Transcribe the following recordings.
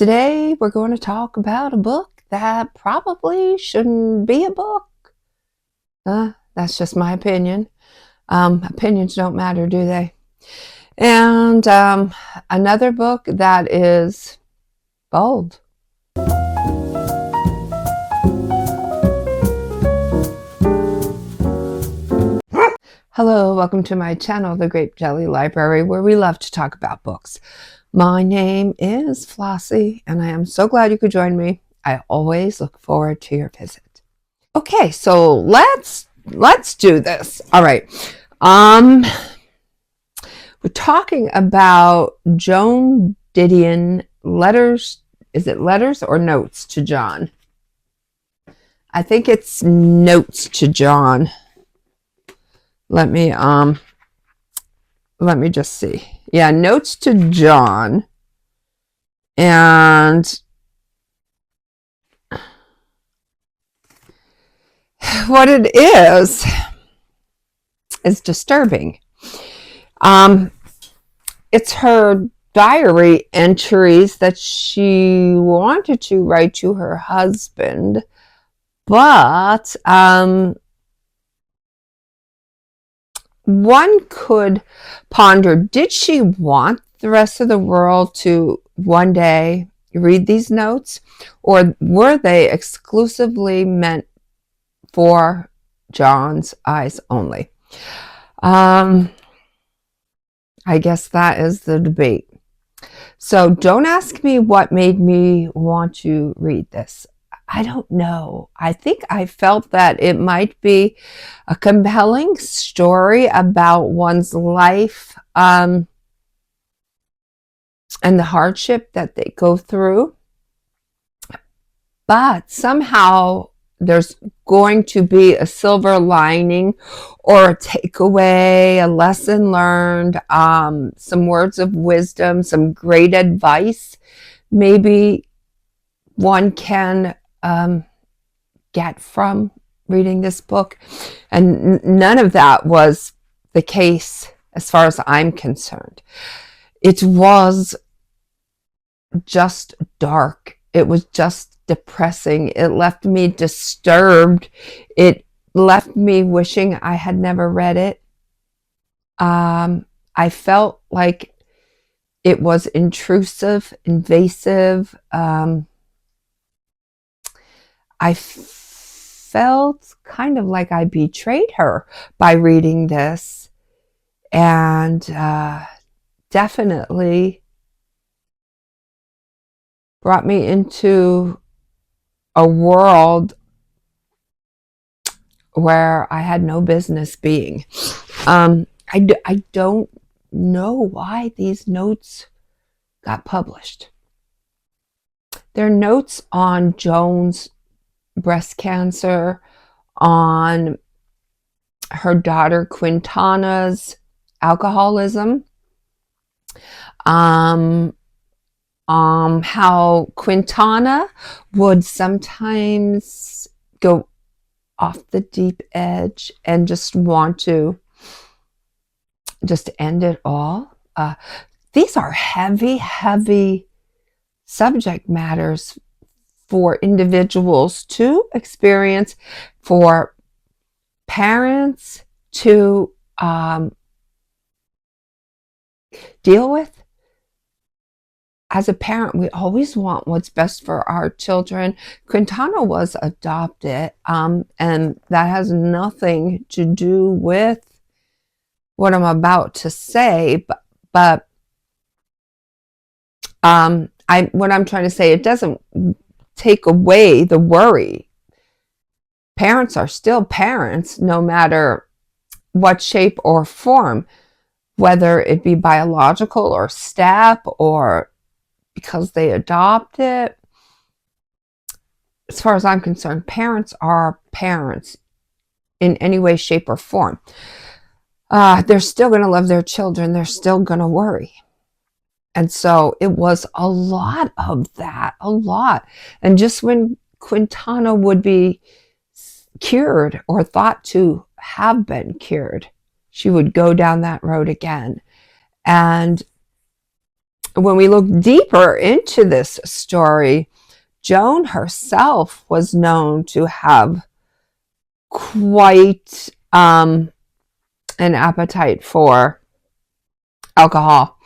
Today we're going to talk about a book that probably shouldn't be a book. That's just my opinion. Opinions don't matter, do they? And another book that is bold. Hello, welcome to my channel, The Grape Jelly Library, where we love to talk about books. My name is Flossie, and I am so glad you could join me. I always look forward to your visit. Okay, so let's do this. All right. We're talking about Joan Didion, letters. Is it letters or notes to John? I think it's notes to John. Let me just see. Yeah, notes to John. And what it is disturbing. It's her diary entries that she wanted to write to her husband, but one could ponder, did she want the rest of the world to one day read these notes, or were they exclusively meant for John's eyes only? I guess that is the debate. So don't ask me what made me want to read this. I don't know. I think I felt that it might be a compelling story about one's life and the hardship that they go through. But somehow there's going to be a silver lining or a takeaway, a lesson learned, some words of wisdom, some great advice. Maybe one can get from reading this book. And none of that was the case as far as I'm concerned. It was just dark. It was just depressing. It left me disturbed. It left me wishing I had never read it. I felt like it was intrusive, invasive. I felt kind of like I betrayed her by reading this, and definitely brought me into a world where I had no business being. I don't know why these notes got published. They're notes on Joan's breast cancer, on her daughter Quintana's alcoholism, how Quintana would sometimes go off the deep edge and just want to just end it all. These are heavy subject matters for individuals to experience, for parents to deal with. As a parent, we always want what's best for our children. Quintana was adopted, and that has nothing to do with what I'm about to say, but what I'm trying to say, it doesn't take away the worry. Parents are still parents, no matter what shape or form, whether it be biological or step or because they adopt it. As far as I'm concerned, parents are parents in any way, shape, or form. They're still going to love their children. They're still going to worry. And so it was a lot of that, a lot. And just when Quintana would be cured or thought to have been cured, she would go down that road again. And when we look deeper into this story, Joan herself was known to have quite an appetite for alcohol.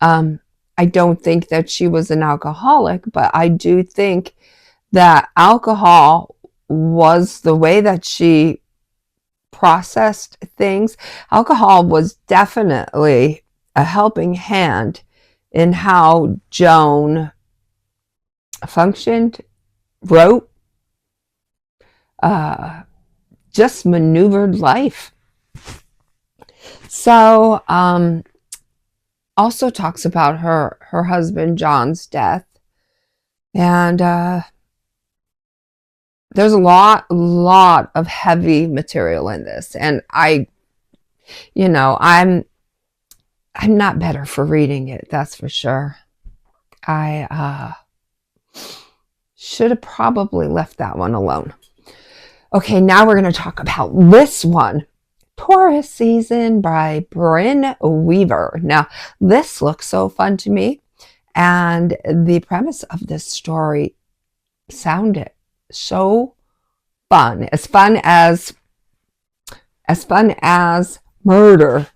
I don't think that she was an alcoholic, but I do think that alcohol was the way that she processed things. Alcohol was definitely a helping hand in how Joan functioned, wrote, just maneuvered life. So, also talks about her husband John's death, and there's a lot of heavy material in this, and I'm not better for reading it, that's for sure. I should have probably left that one alone. Okay, now we're going to talk about this one, Taurus Season by Brynne Weaver. Now, this looks so fun to me, and the premise of this story sounded so fun as murder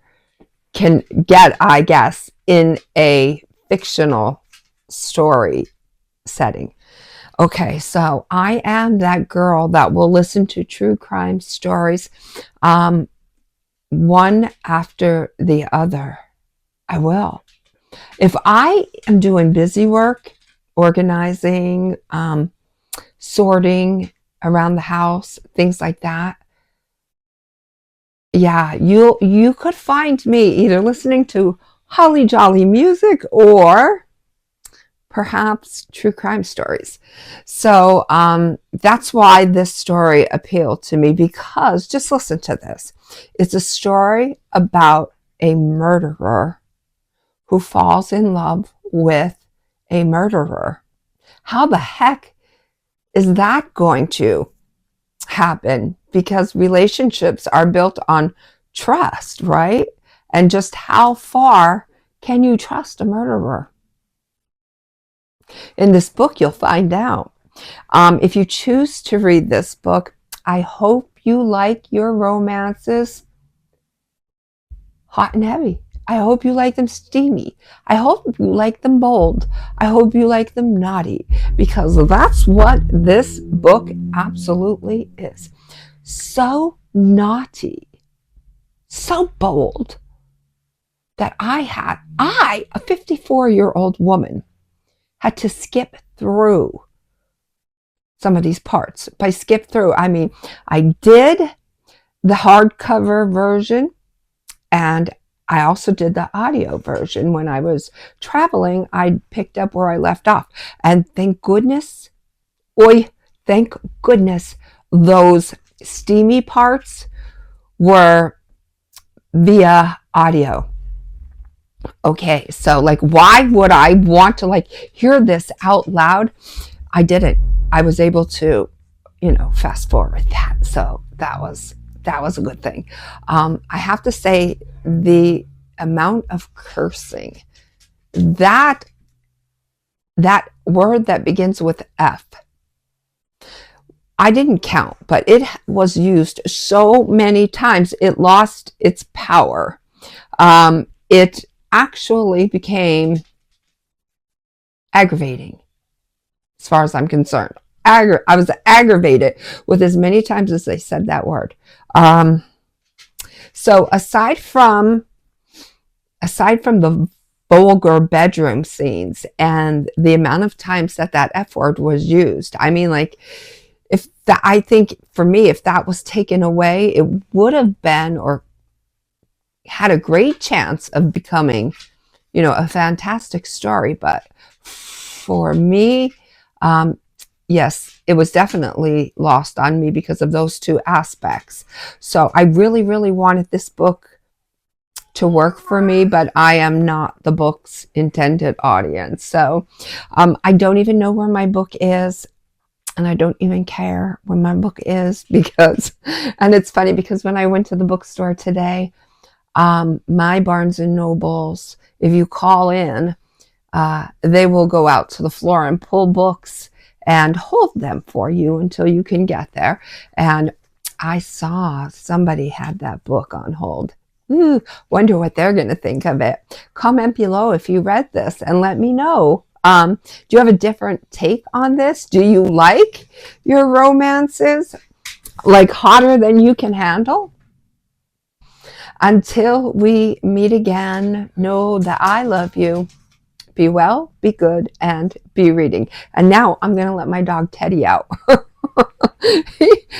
can get, I guess, in a fictional story setting. Okay, so I am that girl that will listen to true crime stories, one after the other. I will. If I am doing busy work, organizing, sorting around the house, things like that, yeah, you could find me either listening to holly jolly music or perhaps true crime stories. So that's why this story appealed to me, because just listen to this. It's a story about a murderer who falls in love with a murderer. How the heck is that going to happen? Because relationships are built on trust, right? And just how far can you trust a murderer? In this book, you'll find out. If you choose to read this book, I hope you like your romances hot and heavy. I hope you like them steamy. I hope you like them bold. I hope you like them naughty, because that's what this book absolutely is. So naughty, so bold, that I, a 54-year-old woman, had to skip through some of these parts. By skip through, I mean, I did the hardcover version, and I also did the audio version. When I was traveling, I picked up where I left off. And thank goodness, those steamy parts were via audio. Okay, so why would I want to hear this out loud? I didn't. I was able to, fast forward that. So that was a good thing. I have to say, the amount of cursing, that word that begins with F, I didn't count, but it was used so many times, it lost its power. It actually became aggravating, as far as I'm concerned. I was aggravated with as many times as they said that word. So aside from the vulgar bedroom scenes and the amount of times that F word was used, I mean, I think for me, if that was taken away, it would have been, or had a great chance of becoming, a fantastic story. But for me, yes, it was definitely lost on me because of those two aspects. So I really, really wanted this book to work for me, but I am not the book's intended audience. So I don't even know where my book is. And I don't even care where my book is, because, and it's funny because when I went to the bookstore today, my Barnes and Nobles, if you call in, they will go out to the floor and pull books and hold them for you until you can get there. And I saw somebody had that book on hold. Ooh, wonder what they're going to think of it. Comment below if you read this and let me know. Do you have a different take on this? Do you like your romances like hotter than you can handle? Until we meet again, know that I love you. Be well, be good, and be reading. And now I'm going to let my dog Teddy out.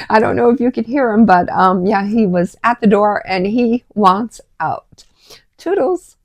I don't know if you can hear him, but yeah, he was at the door and he wants out. Toodles.